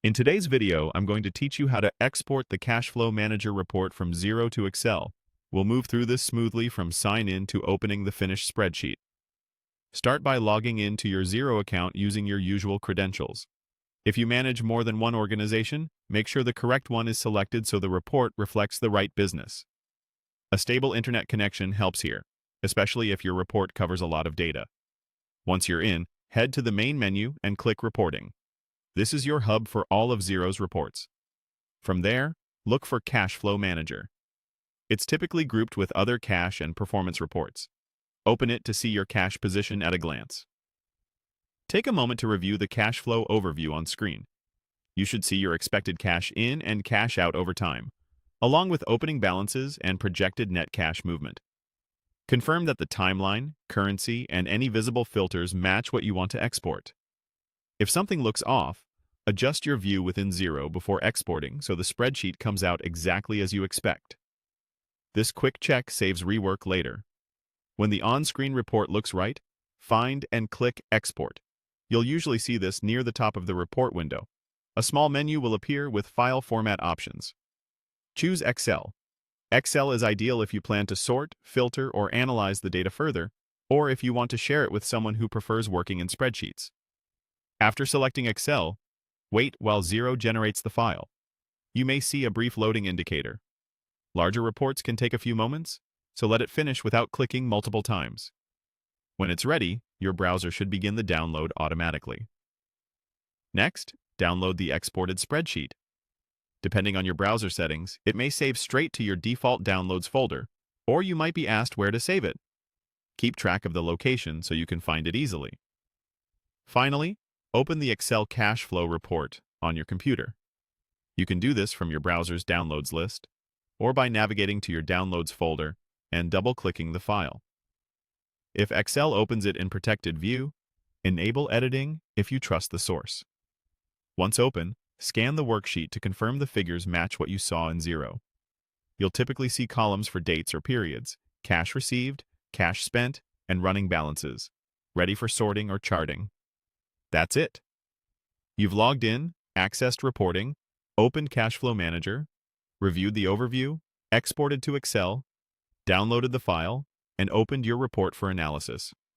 In today's video, I'm going to teach you how to export the Cash Flow Manager report from Xero to Excel. We'll move through this smoothly from sign in to opening the finished spreadsheet. Start by logging in to your Xero account using your usual credentials. If you manage more than one organization, make sure the correct one is selected so the report reflects the right business. A stable internet connection helps here, especially if your report covers a lot of data. Once you're in, head to the main menu and click Reporting. This is your hub for all of Xero's reports. From there, look for Cash Flow Manager. It's typically grouped with other cash and performance reports. Open it to see your cash position at a glance. Take a moment to review the cash flow overview on screen. You should see your expected cash in and cash out over time, along with opening balances and projected net cash movement. Confirm that the timeline, currency, and any visible filters match what you want to export. If something looks off, adjust your view within Xero before exporting so the spreadsheet comes out exactly as you expect. This quick check saves rework later. When the on-screen report looks right, find and click Export. You'll usually see this near the top of the report window. A small menu will appear with file format options. Choose Excel. Excel is ideal if you plan to sort, filter, or analyze the data further, or if you want to share it with someone who prefers working in spreadsheets. After selecting Excel, wait while Xero generates the file. You may see a brief loading indicator. Larger reports can take a few moments, so let it finish without clicking multiple times. When it's ready, your browser should begin the download automatically. Next, download the exported spreadsheet. Depending on your browser settings, it may save straight to your default Downloads folder, or you might be asked where to save it. Keep track of the location so you can find it easily. Finally, open the Excel cash flow report on your computer. You can do this from your browser's downloads list, or by navigating to your downloads folder and double-clicking the file. If Excel opens it in protected view, enable editing if you trust the source. Once open, scan the worksheet to confirm the figures match what you saw in Xero. You'll typically see columns for dates or periods, cash received, cash spent, and running balances, ready for sorting or charting. That's it. You've logged in, accessed reporting, opened Cash Flow Manager, reviewed the overview, exported to Excel, downloaded the file, and opened your report for analysis.